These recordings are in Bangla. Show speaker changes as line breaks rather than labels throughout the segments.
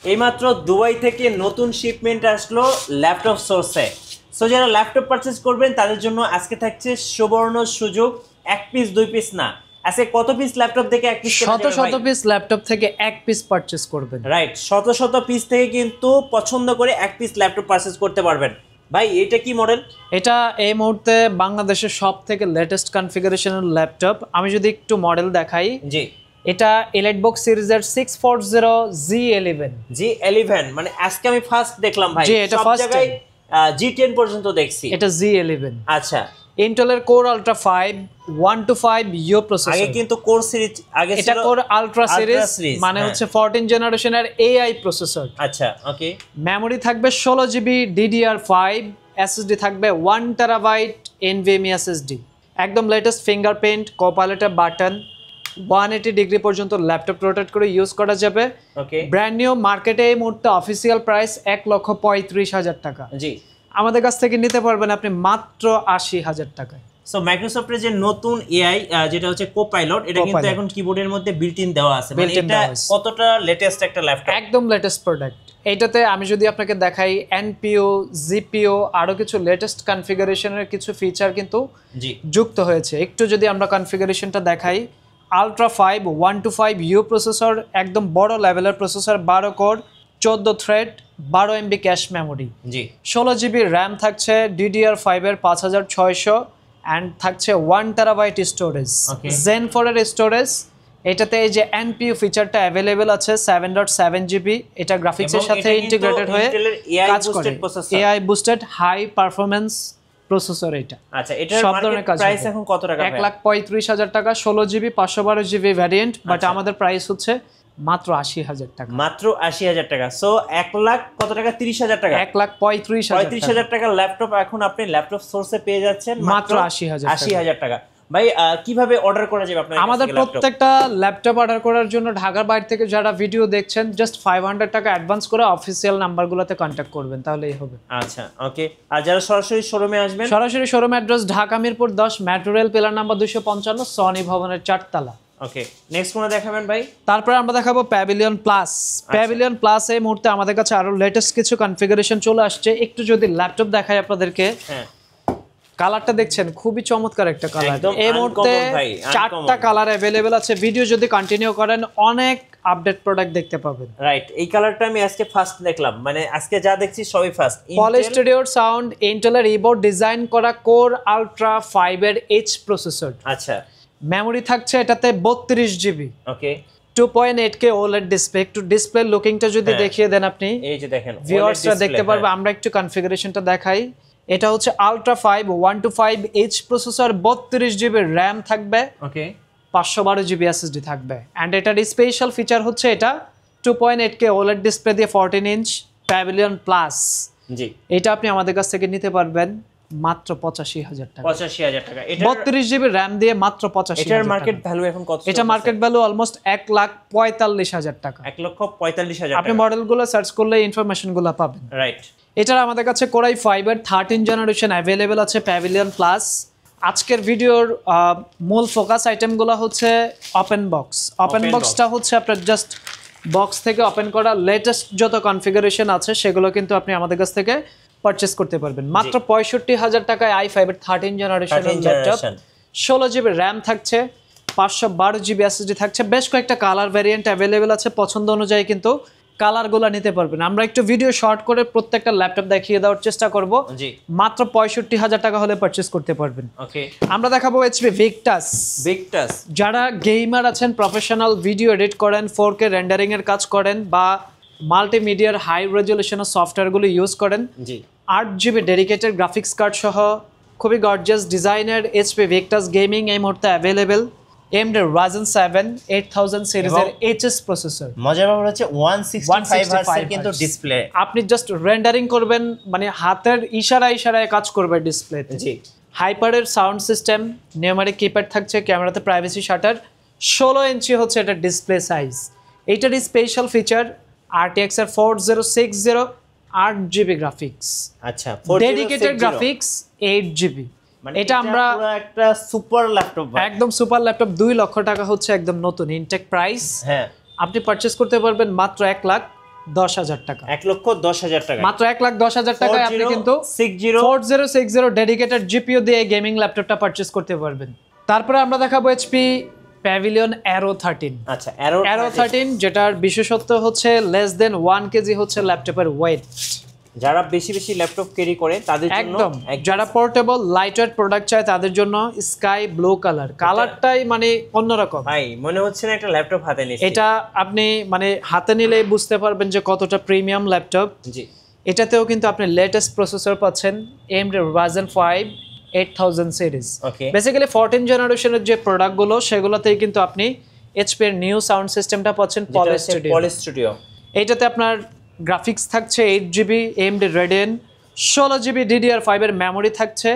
এইমাত্র দুবাই থেকে নতুন শিপমেন্ট আসলো ল্যাপটপ সোর্সে। সো যারা ল্যাপটপ পারচেজ করবেন তাদের জন্য আজকে থাকছে সুবর্ণ সুযোগ। এক পিস দুই পিস না, আজকে কত পিস ল্যাপটপ থেকে এক পিস,
শত শত পিস ল্যাপটপ থেকে এক পিস পারচেজ করবেন।
রাইট, শত শত পিস থেকে কিন্তু পছন্দ করে এক পিস ল্যাপটপ পারচেজ করতে পারবেন। ভাই এটা কি মডেল?
এটা এই মুহূর্তে বাংলাদেশের সব থেকে লেটেস্ট কনফিগারেশনের ল্যাপটপ। আমি যদি একটু মডেল দেখাই,
জি
এটা এলাইটবুক সিরিজের 640
G11, মানে আজকে আমি ফার্স্ট দেখলাম ভাই।
জি, এটা
সব
ফার্স্ট
জায়গায় G10 পর্যন্ত দেখছি,
এটা G11।
আচ্ছা,
ইন্টেলের কোর আলট্রা 5 125 ইউ প্রসেসর।
আগে কিন্তু কোর সিরিজ, আগে ছিল
এটা কোর আলট্রা সিরিজ, মানে হচ্ছে 14 জেনারেশনের AI প্রসেসর।
আচ্ছা, ওকে।
মেমোরি থাকবে 16GB DDR5, এসএসডি থাকবে 1 টেরাবাইট NVMe SSD। একদম লেটেস্ট ফিঙ্গারপ্রিন্ট, কোপাইলটের বাটন, 180 ডিগ্রি পর্যন্ত ল্যাপটপ রোটেট করে ইউজ করা যাবে।
ওকে,
ব্র্যান্ড নিউ, মার্কেটে এই মুহূর্তে অফিসিয়াল প্রাইস 1,35,000 টাকা।
জি,
আমাদের কাছ থেকে নিতে পারবেন আপনি মাত্র 80,000 টাকায়।
সো মাইক্রোসফটের যে নতুন এআই যেটা হচ্ছে কোপাইলট, এটা কিন্তু এখন কিবোর্ডের মধ্যে বিল্ট ইন দেওয়া আছে। মানে এটা কতটা লেটেস্ট একটা ল্যাপটপ,
একদম লেটেস্ট প্রোডাক্ট। এইটাতে আমি যদি আপনাকে দেখাই, এনপিও, জিপিও, আরো কিছু লেটেস্ট কনফিগারেশনের কিছু ফিচার কিন্তু
জি
যুক্ত হয়েছে। একটু যদি আমরা কনফিগারেশনটা দেখাই, আলট্রা 5 125 ইউ প্রসেসর, একদম বড় লেভেলের processor, 12 core, 14 thread, 12 MB cache memory,
জি
16GB র্যাম থাকছে, DDR5 এর 5600, অ্যান্ড থাকছে 1 টেরাবাইট স্টোরেজ, Zen 4 এর স্টোরেজ। এটাতে এই যে এনপিইউ ফিচারটা অ্যাভেলেবেল আছে 7.7GB। এটা গ্রাফিক্সের সাথে ইন্টিগ্রেটেড হয়ে কাজ করে, AI boosted high performance processor এটা।
আচ্ছা, এটার মার্কেট প্রাইস এখন কত টাকা?
1,35,000 টাকা, 16GB 512GB ভ্যারিয়েন্ট, বাট আমাদের প্রাইস হচ্ছে মাত্র 80,000 টাকা।
মাত্র 80,000 টাকা। সো 1 লাখ কত টাকা? 30,000 টাকা।
1,35,000
টাকা ল্যাপটপ এখন আপনি ল্যাপটপ সোর্সে পেয়ে যাচ্ছেন
মাত্র 80,000
টাকা। ভাই কিভাবে অর্ডার করা যাবে আপনার?
আমাদের প্রত্যেকটা ল্যাপটপ অর্ডার করার জন্য ঢাকার বাইরে থেকে যারা ভিডিও দেখছেন, জাস্ট 500 টাকা অ্যাডভান্স করে অফিসিয়াল নাম্বারগুলোতে কন্ট্যাক্ট করবেন, তাহলেই হবে।
আচ্ছা, ওকে। আর যারা সরাসরি শোরুমে আসবেন,
সরাসরি showroom address Dhaka Mirpur 10 metro rail pillar number 255 Sony ভবনের 4 তলা।
ওকে, নেক্সট কোন দেখাবেন ভাই?
তারপরে আমরা দেখাবো প্যাভিলিয়ন প্লাস। প্যাভিলিয়ন প্লাস এই মুহূর্তে আমাদের কাছে আরো লেটেস্ট কিছু কনফিগারেশন চলে আসছে। একটু যদি ল্যাপটপ দেখাই আপনাদেরকে,
হ্যাঁ,
কালারটা দেখছেন, খুবই চমৎকার একটা কালার। এই মুহূর্তে 4টা কালার অ্যাভেলেবেল আছে। ভিডিও যদি কন্টিনিউ করেন অনেক আপডেট প্রোডাক্ট দেখতে পাবেন।
রাইট, এই কালারটা আমি আজকে ফার্স্ট দেখলাম, মানে আজকে যা দেখছি সবই ফার্স্ট।
পলি স্টুডিওর সাউন্ড, ইন্টেলের ইবোর্ড ডিজাইন করা কোর আলট্রা 5 এর H প্রসেসর।
আচ্ছা,
মেমোরি থাকছে এটাতে 32GB।
ওকে,
2.8K OLED ডিসপ্লে। একটু ডিসপ্লে লুকিংটা যদি দেখিয়ে দেন আপনি,
এই যে দেখেন,
ভিউয়ার্সরা দেখতে পারবে। আমরা একটু কনফিগারেশনটা দেখাই। এটা হচ্ছে ultra 5 125 H processor, 32GB RAM থাকবে,
ওকে,
512GB SSD থাকবে। অ্যান্ড এটার স্পেশাল ফিচার হচ্ছে এটা 2.8K OLED ডিসপ্লে দিয়ে 14 ইঞ্চ প্যাভিলিয়ন প্লাস।
জি,
এটা আপনি আমাদের কাছ থেকে নিতে পারবেন মাত্র 85,000 টাকা।
85,000 টাকা। এটা
32GB র্যাম দিয়ে মাত্র 85,000।
এটার মার্কেট ভ্যালু এখন কত?
এটা মার্কেট ভ্যালু অলমোস্ট 1,45,000 টাকা।
1,45,000
আপনি মডেলগুলো সার্চ করলে ইনফরমেশনগুলো পাবেন।
রাইট,
এটার আমাদের কাছে কোরাই 5 এর 13 জেনারেশন অ্যাভেলেবেল আছে প্যাভিলিয়ন প্লাস। আজকের ভিডিওর মূল ফোকাস আইটেমগুলো হচ্ছে ওপেন বক্স। ওপেন বক্সটা হচ্ছে আপনার জাস্ট বক্স থেকে ওপেন করা লেটেস্ট যত কনফিগারেশন আছে সেগুলো কিন্তু আপনি আমাদের কাছ থেকে পারচেস করতে পারবেন মাত্র 65,000 টাকায়। i5 এর 13 জেনারেশন ল্যাপটপ, 16GB র্যাম থাকছে, 512GB SSD থাকছে। বেশ কয়েকটা কালার ভ্যারিয়েন্ট অ্যাভেলেবেল আছে, পছন্দ অনুযায়ী কিন্তু কালারগুলো নিতে পারবেন। আমরা একটু ভিডিও শর্ট করে প্রত্যেকটা ল্যাপটপ দেখিয়ে দেওয়ার চেষ্টা করব। মাত্র 65,000 টাকা হলে পারচেস করতে পারবেন।
ওকে,
আমরা দেখাবো HP ভিক্টাস। যারা গেমার আছেন, প্রফেশনাল ভিডিও এডিট করেন, 4K রেন্ডারিং এর কাজ করেন, বা মাল্টিমিডিয়ার হাই রেজলিউশনের সফটওয়্যারগুলো ইউজ করেন, 8GB ডেডিকেটেড গ্রাফিক্স কার্ড সহ খুবই গর্জিয়াস ডিজাইনের HP ভিক্টাস গেমিং এই মুহূর্তে অ্যাভেলেবেল। AMD Ryzen 7 8000 সিরিজের HS প্রসেসর।
মজার ব্যাপার হচ্ছে 165 হার্টজের কিন্তু ডিসপ্লে।
আপনি জাস্ট রেন্ডারিং করবেন, মানে হাতের ইশারায় কাজ করবে ডিসপ্লেতে। জি, হাইপারের সাউন্ড সিস্টেম, নিউমেরিক কিপ্যাড থাকছে, ক্যামেরাতে প্রাইভেসি শাটার, 16 ইঞ্চি হচ্ছে এটা ডিসপ্লে সাইজ। এইটার স্পেশাল ফিচার RTX এর 4060 8GB গ্রাফিক্স।
আচ্ছা,
ডেডিকেটেড গ্রাফিক্স 8GB। এটা আমরা
একটা সুপার ল্যাপটপ,
একদম সুপার ল্যাপটপ। 2 লক্ষ টাকা হচ্ছে একদম নতুন ইনটেক প্রাইস।
হ্যাঁ,
আপনি পারচেজ করতে পারবেন মাত্র 10,000 টাকা।
1,10,000 টাকা,
মাত্র 1,10,000 টাকায় আপনি কিন্তু
4060
4060 ডেডিকেটেড জিপিইউ দিয়ে গেমিং ল্যাপটপটা পারচেজ করতে পারবেন। তারপরে আমরা দেখাবো এইচপি প্যাভিলিয়ন অ্যারো 13।
আচ্ছা, অ্যারো
13 যেটার বিশেষত্ব হচ্ছে লেস দেন 1 কেজি হচ্ছে ল্যাপটপের ওয়েট।
যারা বেশি বেশি ল্যাপটপ ক্যারি করে তাদের জন্য
একদম, যারা পোর্টেবল লাইট ওয়েট প্রোডাক্ট চায় তাদের জন্য স্কাই ব্লু কালারটাই মানে অন্যরকম
ভাই, মনে হচ্ছে না একটা ল্যাপটপ হাতে নিয়েছি।
এটা আপনি মানে হাতে নিলেই বুঝতে পারবেন যে কতটা প্রিমিয়াম ল্যাপটপ।
জি,
এটাতেও কিন্তু আপনি লেটেস্ট প্রসেসর পাচ্ছেন AMD Ryzen 5 8000 সিরিজ।
ওকে,
বেসিক্যালি 14 জেনারেশনের যে প্রোডাক্টগুলো সেগুলোতেই কিন্তু আপনি এইচপি এর নিউ সাউন্ড সিস্টেমটা পাচ্ছেন
পলি স্টুডিও।
এইটাতে আপনার গ্রাফিক্স থাকছে 8GB AMD Radeon, 16GB DDR5 এর মেমোরি থাকছে,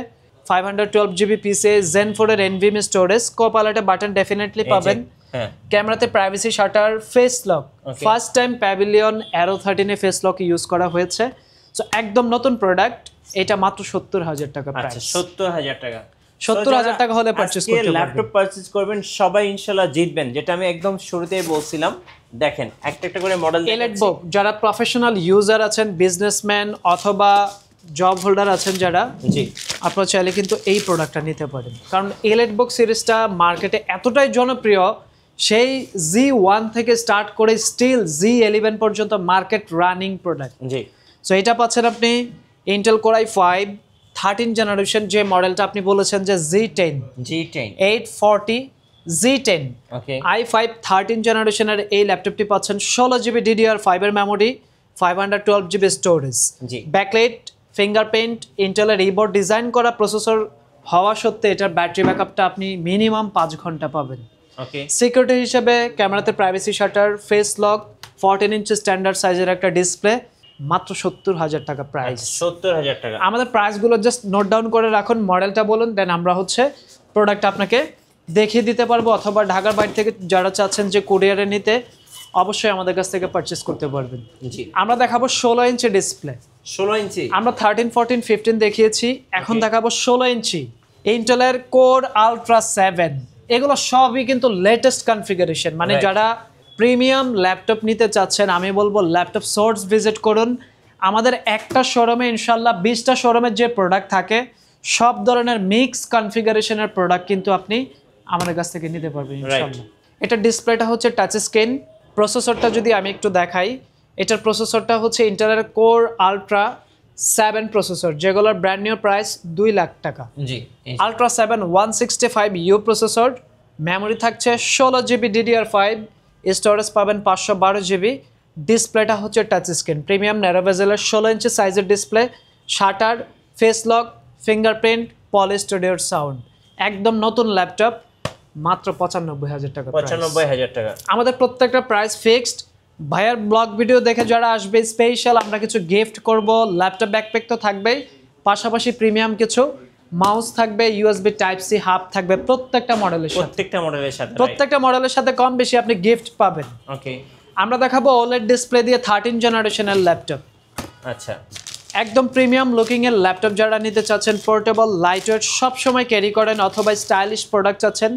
512GB PCIe Zen 4 এর NVMe স্টোরেজ, কোপাইলটে বাটন ডেফিনেটলি পাবেন।
হ্যাঁ,
ক্যামেরাতে privacy shutter, face lock,
Okay.
First time pavilion arrow 13 এ ফেস লক ইউজ করা হয়েছে। সো একদম নতুন প্রোডাক্ট, এটা মাত্র 70,000 টাকা
আচ্ছা,
প্রাইস।
70,000 টাকা।
70,000 টাকা হলে পারচেজ করতে পারবেন।
ল্যাপটপ পারচেজ করবেন, সবাই ইনশাআল্লাহ জিতবেন, যেটা আমি একদম শুরুতেই বলছিলাম। দেখেন একটা একটা করে মডেল
এলিটবুক যারা প্রফেশনাল ইউজার আছেন, বিজনেসম্যান অথবা জব হোল্ডার আছেন যারা,
জি,
আপনারা চাইলে কিন্তু এই প্রোডাক্টটা নিতে পারেন। কারণ এলিটবুক সিরিজটা মার্কেটে এতটাই জনপ্রিয়, সেই Z1 থেকে স্টার্ট করে স্টিল Z11 পর্যন্ত মার্কেট রানিং প্রোডাক্ট।
জি,
সো এটা পাচ্ছেন আপনি ইন্টেল কোর i5 13 জেনারেশন, যে মডেলটা আপনি বলেছেন যে Z10 840 Z10
ওকে,
i5 13 জেনারেশনের এই ল্যাপটপটি পাচ্ছেন 16GB DDR5 এর মেমোরি, 512GB স্টোরেজ,
জি,
ব্যাকলাইট, ফিঙ্গারপ্রিন্ট, ইন্টেলের ইবোর্ড ডিজাইন করা প্রসেসর হওয়া সত্ত্বে এটার ব্যাটারি ব্যাকআপটা আপনি মিনিমাম 5 ঘন্টা পাবেন।
ওকে,
সিকিউরিটি হিসেবে ক্যামেরাতে privacy shutter, face lock, 14 inch standard সাইজের একটা ডিসপ্লে, মাত্র 70,000 টাকা প্রাইস।
70,000 টাকা।
আমাদের প্রাইসগুলো জাস্ট নোট ডাউন করে রাখুন, মডেলটা বলুন, দেন আমরা হচ্ছে প্রোডাক্ট আপনাকে দেখিয়ে দিতে পারবো, অথবা ঢাকার বাইরে থেকে যারা চাচ্ছেন যে কুরিয়ারে নিতে, অবশ্যই আমাদের কাছ থেকে পারচেস করতে পারবেন।
জি,
আমরা দেখাবো 16 ইঞ্চি ডিসপ্লে।
16 ইঞ্চি।
আমরা 13, 14, 15 দেখিয়েছি, এখন দেখাবো 16 ইঞ্চি ইন্টেলের কোর আলট্রা 7। এগুলো সবই কিন্তু লেটেস্ট কনফিগারেশন, মানে
Right.
যারা প্রিমিয়াম ল্যাপটপ নিতে চাচ্ছেন, আমি বলবো ল্যাপটপ সোর্স ভিজিট করুন। আমাদের একটা শোরুমে ইনশাল্লাহ 20টা শোরুমের যে প্রোডাক্ট থাকে সব ধরনের মিক্স কনফিগারেশনের প্রোডাক্ট কিন্তু আপনি আমাদের কাছ থেকে নিতে পারবেন ইনশাল্লাহ। এটা ডিসপ্লেটা হচ্ছে টাচ স্ক্রিন। প্রসেসরটা যদি আমি একটু দেখাই, এটার প্রসেসরটা হচ্ছে ইন্টেলের কোর আলট্রা 7 প্রসেসর, যেগুলোর ব্র্যান্ড নিউ প্রাইস 2 লাখ টাকা।
জি,
আলট্রা 7 165U প্রসেসর, মেমোরি থাকছে 16GB DDR5, স্টোরেজ পাবেন 512GB, ডিসপ্লেটা হচ্ছে টাচ স্ক্রিন, প্রিমিয়াম ন্যারো বেজেলের 16 ইঞ্চি সাইজের display, shutter, face lock, fingerprint, poly স্টুডিওর সাউন্ড। একদম নতুন ল্যাপটপ, মাত্র 95,000 টাকা।
95,000 টাকা।
আমাদের প্রত্যেকটা প্রাইস ফিক্সড। ভাইয়ার ব্লগ ভিডিও দেখে যারা আসবে স্পেশাল আমরা কিছু গিফট করব, ল্যাপটপ ব্যাকপ্যাক তো থাকবেই, পাশাপাশি প্রিমিয়াম কিছু মাউস থাকবে, USB টাইপ সি হাব থাকবে প্রত্যেকটা মডেলের সাথে। প্রত্যেকটা মডেলের সাথে কম বেশি আপনি গিফট পাবেন।
ওকে,
আমরা দেখাবো OLED ডিসপ্লে দিয়ে 13 জেনারেশনের ল্যাপটপ।
আচ্ছা,
একদম প্রিমিয়াম লুকিং এর ল্যাপটপ যারা নিতে চাচ্ছেন, পোর্টেবল, লাইট ওয়েট, সবসময় ক্যারি করেন, অথবা স্টাইলিশ প্রোডাক্ট চাচ্ছেন,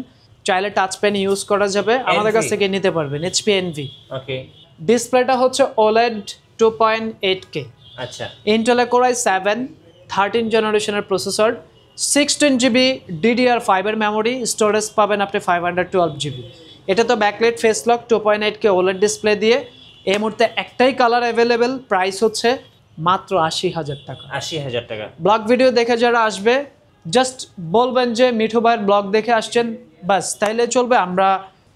চাইলে টাচ পেন ইউজ করা যাবে, আমাদের কাছ থেকে নিতে পারবেন। HP Envy।
ওকে,
ডিসপ্লেটা হচ্ছে OLED 2.8K।
আচ্ছা,
ইন্টেল কোর i7 13 জেনারেশনের প্রসেসর, 16GB DDR5 এর মেমোরি, স্টোরেজ পাবেন আপনি 512GB। এটা তো backlight, face lock, 2.8K OLED display দিয়ে। এই মুহূর্তে একটাই কালার অ্যাভেলেবেল, প্রাইস হচ্ছে মাত্র 80,000 টাকা।
80,000 টাকা।
ব্লগ ভিডিও দেখে যারা আসবে জাস্ট বলবেন যে মিঠু ভাইয়ের ব্লগ দেখে আসছেন, বাস তাইলে চলবে। আমরা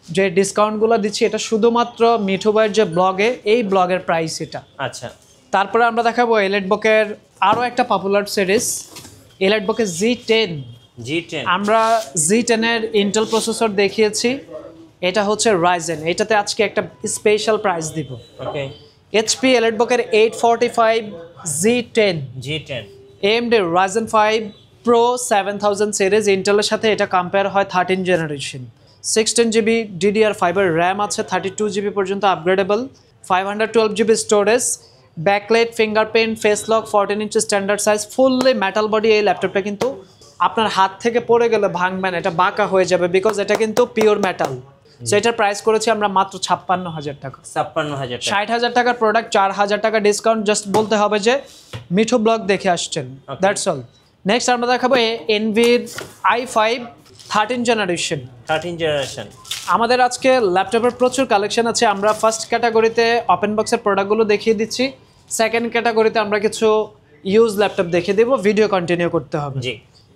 যে ডিসকাউন্টগুলো দিচ্ছি এটা শুধুমাত্র মিঠু ভাইয়ের যে ব্লগে, এই ব্লগের প্রাইস এটা।
আচ্ছা,
তারপরে আমরা দেখাবো এলিটবুকের আরও একটা পপুলার সিরিজ, এলিটবুকের Z10। আমরা Z10 এর ইন্টেল প্রসেসর দেখিয়েছি, এটা হচ্ছে Ryzen। এটাতে আজকে একটা স্পেশাল প্রাইস দিব।
ওকে,
HP এলিটবুকের 845 Z10, AMD Ryzen 5 Pro 7000 series, ইন্টেলের সাথে এটা কম্পেয়ার হয় 13 জেনারেশন, 16GB DDR5 এর র্যাম আছে, 32GB পর্যন্ত upgradeable, 512GB storage, backlight, fingerprint, face lock, 14 inch standard size, fully metal body. এই ল্যাপটপটা কিন্তু আপনার হাত থেকে পড়ে গেলে ভাঙবে না, এটা বাঁকা হয়ে যাবে, বিকজ এটা কিন্তু পিওর মেটাল। সো এটার প্রাইস করেছি আমরা মাত্র ৫৬,০০০ টাকা।
৫৬,০০০ টাকা।
৬০,০০০ টাকার প্রোডাক্ট, ৪,০০০ টাকা ডিসকাউন্ট। জাস্ট বলতে হবে যে মিঠু ব্লগ দেখে আসছেন, দ্যাটস অল। নেক্সট আমরা দেখাবো এনভির i5 13 জেনারেশন। আমাদের আজকে ল্যাপটপের প্রচুর কালেকশন আছে। আমরা ফার্স্ট ক্যাটাগরিতে ওপেন বক্সের প্রোডাক্টগুলো দেখিয়ে দিচ্ছি, সেকেন্ড ক্যাটাগরিতে আমরা কিছু ইউজ ল্যাপটপ দেখিয়ে দেবো। ভিডিও কন্টিনিউ করতে হবে।
জি,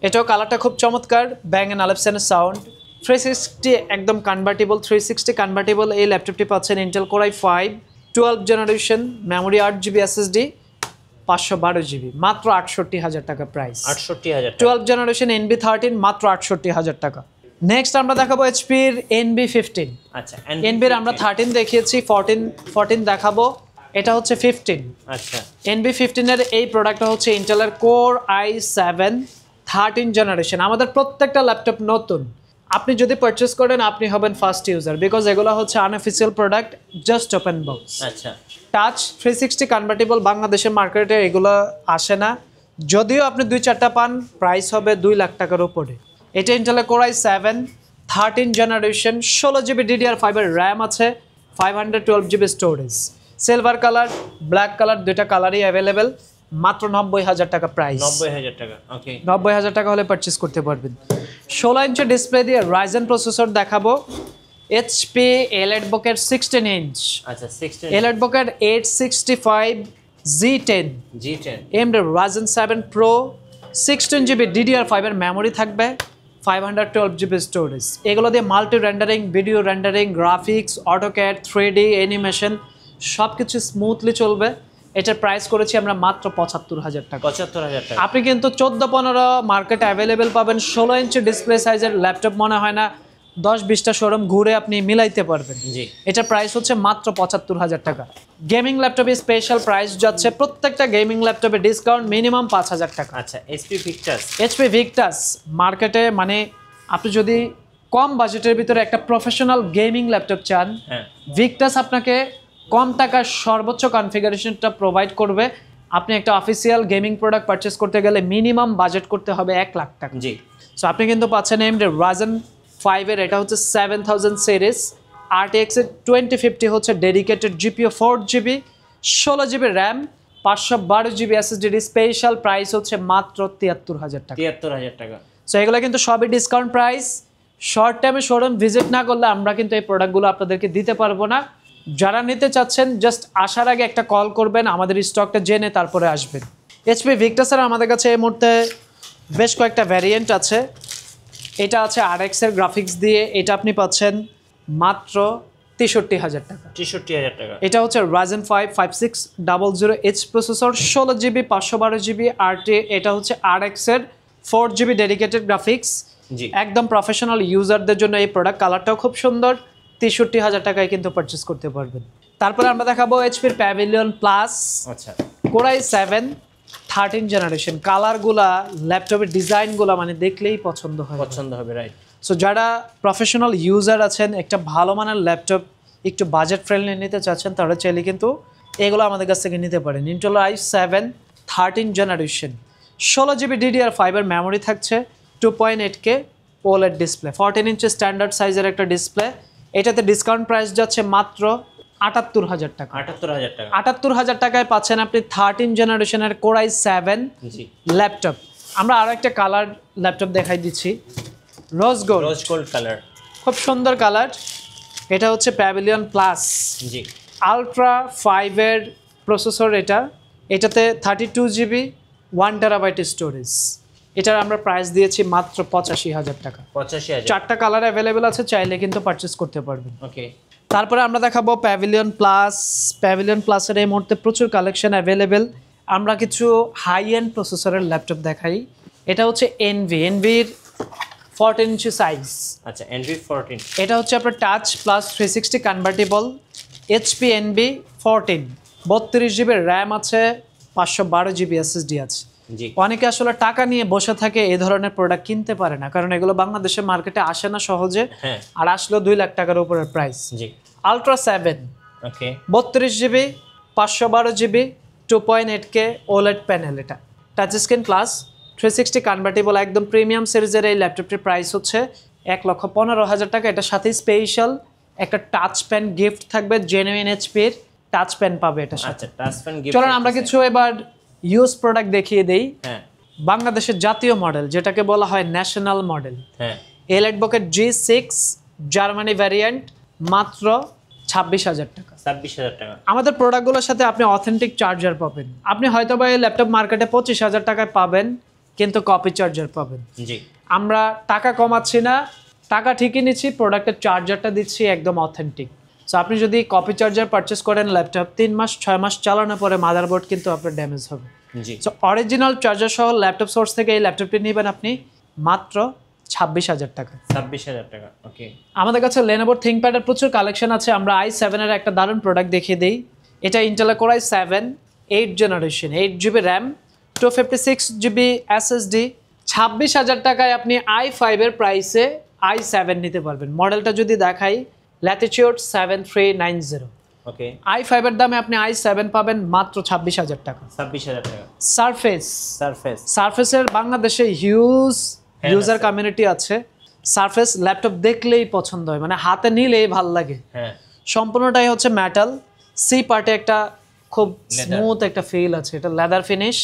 এটাও কালারটা খুব চমৎকার, ব্যাং এন্ড অলিপসনের সাউন্ড। 360 একদম কনভার্টেবল, 360 কনভার্টেবল এই ল্যাপটপটি পাচ্ছেন Intel core i5 12 generation, memory 8GB SSD, 512GB, মাত্র ৬৮,০০০ টাকা প্রাইস।
৬৮,০০০
12 জেনারেশন NV13 মাত্র ৬৮,০০০ টাকা। নেক্সট আমরা দেখাবো এইচপির NV15।
আচ্ছা,
NVর আমরা 13 দেখিয়েছি, 14 দেখাবো, এটা হচ্ছে 15।
আচ্ছা,
NV15 এর এই প্রোডাক্টটা হচ্ছে ইন্টেলের কোর i7 13 জেনারেশন। আমাদের প্রত্যেকটা ল্যাপটপ নতুন, আপনি যদি পারচেস করেন আপনি হবেন ফার্স্ট ইউজার, বিকজ এগুলো হচ্ছে unofficial product, just open box.
আচ্ছা,
টাচ 360 কনভার্টেবল বাংলাদেশের মার্কেটে এগুলো আসে না, যদিও আপনি 2-4টা পান, প্রাইস হবে 2 লাখ টাকার উপরে। এটা ইন্টেলের core i7 13 generation, 16GB DDR5 এর র্যাম আছে, 512GB storage. Silver colour, black colour, দুইটা কালারই অ্যাভেলেবেল, মাত্র ৯০,০০০ টাকা প্রাইস।
৯০,০০০ টাকা। ওকে,
৯০,০০০ টাকা হলে পারচেস করতে পারবেন। 16 ইঞ্চি ডিসপ্লে দিয়ে রাইজেন প্রসেসর দেখাবো, এইচপি এলিটবুকের 16 ইঞ্চ,
আচ্ছা 16
এলিটবুকের 865 G10, AMD Ryzen 7 Pro, 16GB DDR5 এর মেমোরি থাকবে, 512GB স্টোরেজ। এগুলো দিয়ে multi rendering, video rendering, graphics, AutoCAD, 3D animation সব কিছু স্মুথলি চলবে। এটার প্রাইস করেছি আমরা মাত্র ৭৫,০০০ টাকা।
৭৫,০০০ টাকা।
আপনি কিন্তু 14-15 মার্কেটে অ্যাভেলেবেল পাবেন। 16 ইঞ্চি ডিসপ্লে সাইজের ল্যাপটপ মনে হয় না 10-20টা শোরুম ঘুরে আপনি মিলাইতে পারবেন।
জি,
এটার প্রাইস হচ্ছে মাত্র ৭৫,০০০ টাকা। গেমিং ল্যাপটপে স্পেশাল প্রাইস যাচ্ছে, প্রত্যেকটা গেমিং ল্যাপটপে ডিসকাউন্ট মিনিমাম ৫,০০০ টাকা।
আচ্ছা,
এইচপি ভিক্টাস মার্কেটে, মানে আপনি যদি কম বাজেটের ভিতরে একটা প্রফেশনাল গেমিং ল্যাপটপ চান, ভিক্টাস আপনাকে কম টাকার সর্বোচ্চ কনফিগারেশনটা প্রোভাইড করবে। আপনি একটা অফিসিয়াল গেমিং প্রোডাক্ট পারচেস করতে গেলে মিনিমাম বাজেট করতে হবে ১ লাখ টাকা।
জি,
সো আপনি কিন্তু পাচ্ছেন AMD Ryzen 5 এর, এটা হচ্ছে 7000 সিরিজ, RTX এর 2050 হচ্ছে dedicated GPU, 4GB 16GB RAM, 512GB SSD। Special price হচ্ছে মাত্র ৭৩,০০০ টাকা।
৭৩,০০০ টাকা।
সো এগুলো কিন্তু সবই ডিসকাউন্ট প্রাইস। শর্ট টাইমে শোরুম ভিজিট না করলে আমরা কিন্তু এই প্রোডাক্টগুলো আপনাদেরকে দিতে পারবো না। যারা নিতে চাচ্ছেন জাস্ট আসার আগে একটা কল করবেন, আমাদের স্টকটা জেনে তারপরে আসবেন। এইচপি ভিক্টাসের আমাদের কাছে এই মুহূর্তে বেশ কয়েকটা ভ্যারিয়েন্ট আছে। এটা আছে RX এর গ্রাফিক্স দিয়ে, এটা আপনি পাচ্ছেন মাত্র ৬৩,০০০ টাকা।
৬৩,০০০ টাকা।
এটা হচ্ছে Ryzen 5 5600H processor, 16GB 512GB RT। এটা হচ্ছে RX এর 4GB ডেডিকেটেড গ্রাফিক্স, একদম প্রফেশনাল ইউজারদের জন্য এই প্রোডাক্ট। কালারটাও খুব সুন্দর, ৬৩,০০০ টাকায় কিন্তু পারচেস করতে পারবেন। তারপরে আমরা দেখাবো এইচপির প্যাভিলিয়ন প্লাস।
আচ্ছা,
কোর i7 13 জেনারেশন। কালারগুলা, ল্যাপটপের ডিজাইনগুলা মানে দেখলেই পছন্দ হবে,
রাইট।
সো যারা প্রফেশনাল ইউজার আছেন, একটা ভালো মানের ল্যাপটপ একটু বাজেট ফ্রেন্ডলি নিতে চাচ্ছেন, তারা চাইলে কিন্তু এগুলো আমাদের কাছ থেকে নিতে পারেন। Intel i7 13 generation, 16GB DDR5 এর মেমোরি থাকছে, 2.8K OLED display, 14 inch standard সাইজের একটা ডিসপ্লে। এটাতে ডিসকাউন্ট প্রাইস যাচ্ছে মাত্র ৭৮,০০০ টাকা।
৭৮,০০০ টাকা।
৭৮,০০০ টাকায় পাচ্ছেন আপনি 13 জেনারেশনের কোর i7 ল্যাপটপ। আমরা আরো একটা কালার ল্যাপটপ দেখাই দিচ্ছি, রোজ গোল্ড
কালার,
খুব সুন্দর কালার। এটা হচ্ছে প্যাভিলিয়ন প্লাস, আলট্রা 5 এর প্রসেসর। এটাতে 32GB 1TB স্টোরেজ। এটার আমরা প্রাইস দিয়েছি মাত্র ৮৫,০০০ টাকা।
৮৫,০০০।
4টা কালার অ্যাভেলেবেল আছে, চাইলে কিন্তু পারচেস করতে পারবেন।
ওকে,
তারপরে আমরা দেখাবো প্যাভিলিয়ন প্লাস। প্যাভিলিয়ন প্লাসের এই মুহূর্তে প্রচুর কালেকশন অ্যাভেলেবেল। আমরা কিছু হাই এন্ড প্রসেসরের ল্যাপটপ দেখাই। এটা হচ্ছে এনভির 14 ইঞ্চি সাইজ।
আচ্ছা, NV14।
এটা হচ্ছে আপনার touch plus 360 convertible, HP NV14, 32GB RAM আছে, 512GB SSD আছে। অনেকে আসলে টাকা নিয়ে বসে থাকে, এই ধরনের প্রোডাক্ট কিনতে পারে না, কারণ এগুলো বাংলাদেশের মার্কেটে আসে না সহজে, আর আসলে 2 লাখ টাকার উপরের price. Ultra 7, 32GB 512GB 2.8K OLED panel. এটা টাচ স্ক্রিন প্লাস 360 কনভার্টেবল, একদম প্রিমিয়াম সিরিজের এই ল্যাপটপটির প্রাইস হচ্ছে ১,১৫,০০০ টাকা। এটার সাথে স্পেশাল একটা টাচ পেন গিফট থাকবে, জেনুইন এইচপির টাচ পেন পাবে এটা সাথে।
আচ্ছা, টাচ পেন গিফট।
চলুন আমরা কিছু এবার ইউজ প্রোডাক্ট দেখিয়ে দেই।
হ্যাঁ,
বাংলাদেশের জাতীয় মডেল যেটাকে বলা হয় ন্যাশনাল মডেল,
হ্যাঁ,
এলাইটবকের G6 জার্মানি ভ্যারিয়েন্ট, মাত্র 26,000 টাকা।
26,000 টাকা।
আমাদের প্রোডাক্টগুলোর সাথে আপনি অথেন্টিক চার্জার পাবেন। আপনি হয়তো বা এই ল্যাপটপ মার্কেটে 25,000 টাকায় পাবেন, কিন্তু কপি চার্জার পাবেন।
জি,
আমরা টাকা কমাচ্ছি না, টাকা ঠিকই নিচ্ছি, প্রোডাক্টের চার্জারটা দিচ্ছি একদম অথেন্টিক। সো আপনি যদি কপি চার্জার পারচেস করেন, ল্যাপটপ 3 মাস 6 মাস চালানোর পরে মাদারবোর্ড কিন্তু আপনার ড্যামেজ হবে।
জি,
সো অরিজিনাল চার্জার সহ ল্যাপটপ সোর্স থেকে এই ল্যাপটপটি নেবেন আপনি মাত্র 26,000 টাকা।
26,000 টাকা। ওকে।
আমাদের কাছে Lenovo ThinkPad এর প্রচুর কালেকশন আছে। আমরা i7 এর একটা দারুণ প্রোডাক্ট দেখিয়ে দিই। এটা Intel Core i7 8 generation, 8GB RAM, 256GB SSD। 26,000 টাকায় আপনি i5 এর প্রাইসে i7 নিতে পারবেন। মডেলটা যদি দেখাই, Latitude 7390।
ওকে।
i5 এর দামে আপনি i7 পাবেন মাত্র 26,000 টাকা।
26,000 টাকা।
সারফেসের বাংলাদেশে হিউজ ইউজার কমিউনিটি আছে। সারফেস ল্যাপটপ দেখলেই পছন্দ হয়, মানে হাতে নিলেই ভাল লাগে।
হ্যাঁ,
সম্পূর্ণটাই হচ্ছে মেটাল, সি পার্টে একটা খুব স্মুথ একটা ফিল আছে, এটা লেদার ফিনিশ।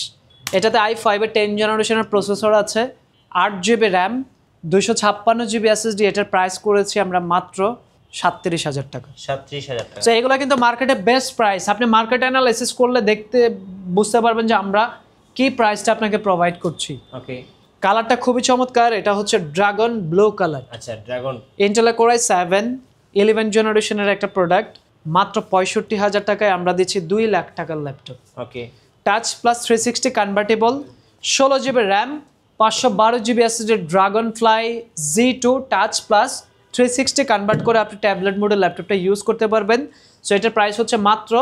এটাতে i5 এর 10 জেনারেশনের প্রসেসর আছে, 8GB RAM, 256GB SSD। এটার প্রাইস করেছি আমরা মাত্র 37,000 টাকা।
37,000 টাকা।
তো এগুলো কিন্তু মার্কেটে বেস্ট প্রাইস। আপনি মার্কেট অ্যানালাইসিস করলে বুঝতে পারবেন যে আমরা কি প্রাইসটা আপনাকে প্রোভাইড করছি।
ওকে।
কালারটা খুবই চমৎকার, এটা হচ্ছে ড্রাগন ব্লু কালার।
আচ্ছা, ড্রাগন।
Intel Core i7 11 জেনারেশনের একটা প্রোডাক্ট, মাত্র 65,000 টাকায় আমরা দিচ্ছি 2 লাখ টাকার laptop.
Okay.
Touch plus 360 convertible, 16GB RAM, 512GB SSD dragon fly Z2 touch plus 360 convert করে আপনি ট্যাবলেট মোডে ল্যাপটপটা ইউজ করতে পারবেন। সো এটার প্রাইস হচ্ছে মাত্র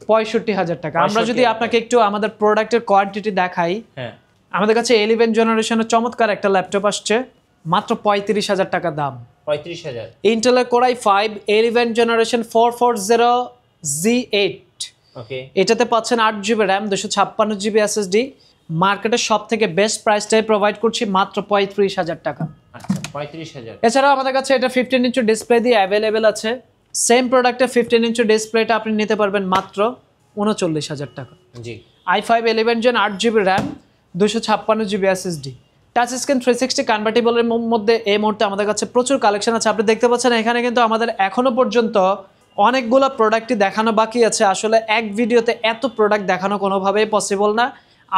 65,000 টাকা। আমরা যদি আপনাকে একটু আমাদের প্রোডাক্টের কোয়ান্টিটি দেখাই,
হ্যাঁ, আমাদের
আমাদের কাছে 11 জেনারেশনের চমৎকার একটা ল্যাপটপ আসছে, মাত্র 35,000 টাকা দাম।
35,000।
Intel Core i5 11 generation 440Z8।
ওকে।
এটাতে পাচ্ছেন 8GB RAM, 256GB SSD। মার্কেটের সব থেকে বেস্ট প্রাইসটাই প্রোভাইড করছি মাত্র 35,000 টাকা।
আচ্ছা, 35,000।
এছাড়াও আমাদের কাছে এটা 15 ইঞ্চি ডিসপ্লে দিয়ে অ্যাভেলেবেল আছে। সেম প্রোডাক্টে 15 ইঞ্চি ডিসপ্লেটা আপনি নিতে পারবেন মাত্র 39,000 টাকা।
জি।
i5 11 gen, 8GB RAM, 256GB SSD। Touch screen 360 কনভার্টেবলের মধ্যে এই মুহূর্তে আমাদের কাছে প্রচুর কালেকশন আছে। আপনি দেখতে পাচ্ছেন এখানে কিন্তু আমাদের এখনো পর্যন্ত অনেকগুলো প্রোডাক্টই দেখানো বাকি আছে। আসলে এক ভিডিওতে এত প্রোডাক্ট দেখানো কোনোভাবেই পসিবল না।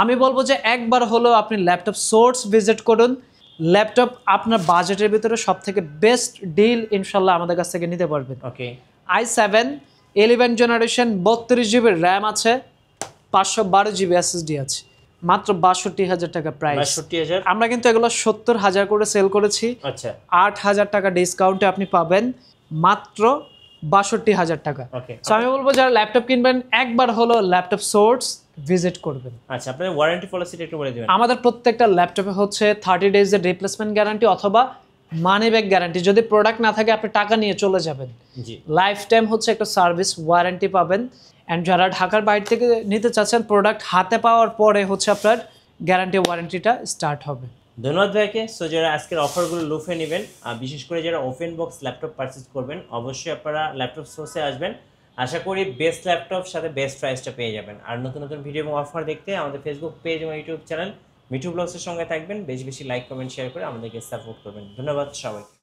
আমি বলবো যে একবার হলেও আপনি ল্যাপটপ সোর্স ভিজিট করুন। ল্যাপটপ আপনার বাজেটের ভিতরে সব থেকে বেস্ট ডিল ইনশাল্লাহ আমাদের কাছ থেকে নিতে পারবেন।
ওকে।
i7 11 জেনারেশন, 32GB RAM আছে, 512GB SSD আছে, মাত্র 62,000 টাকা প্রাইস।
62,000।
আমরা কিন্তু এগুলো 70,000 করে সেল করেছি।
আচ্ছা,
8,000 টাকা ডিসকাউন্টে আপনি পাবেন মাত্র 62,000 টাকা।
ওকে।
সো আমি বলবো যারা ল্যাপটপ কিনবেন একবার হলো ল্যাপটপ সোর্স ভিজিট করবেন।
আচ্ছা, আপনাদের ওয়ারেন্টি পলিসিটা একটু বলে দিবেন।
আমাদের প্রত্যেকটা ল্যাপটপে হচ্ছে 30 ডেজের রিপ্লেসমেন্ট গ্যারান্টি অথবা মানি ব্যাক গ্যারান্টি। যদি প্রোডাক্ট না থাকে আপনি টাকা নিয়ে চলে যাবেন।
জি।
লাইফ টাইম হচ্ছে একটা সার্ভিস ওয়ারেন্টি পাবেন। অ্যান্ড যারা ঢাকার বাইরে থেকে নিতে চাচ্ছেন, প্রোডাক্ট হাতে পাওয়ার পরে হচ্ছে আপনার গ্যারান্টি ওয়ারেন্টিটা স্টার্ট হবে।
ধন্যবাদ ভাইকে। সো যারা আজকের অফারগুলো লুফে নেবেন, বিশেষ করে যারা ওপেন বক্স ল্যাপটপ পারচেজ করবেন, অবশ্যই আপনারা ল্যাপটপ সোর্সে আসবেন। আশা করি বেস্ট ল্যাপটপ সাথে বেস্ট প্রাইসটা পেয়ে যাবেন। আর নতুন নতুন ভিডিও এবং অফার দেখতে আমাদের ফেসবুক পেজ এবং ইউটিউব চ্যানেল মিঠু ব্লগসের সঙ্গে থাকবেন। বেশি বেশি লাইক, কমেন্ট, শেয়ার করে আমাদেরকে সাপোর্ট করবেন। ধন্যবাদ সবাইকে।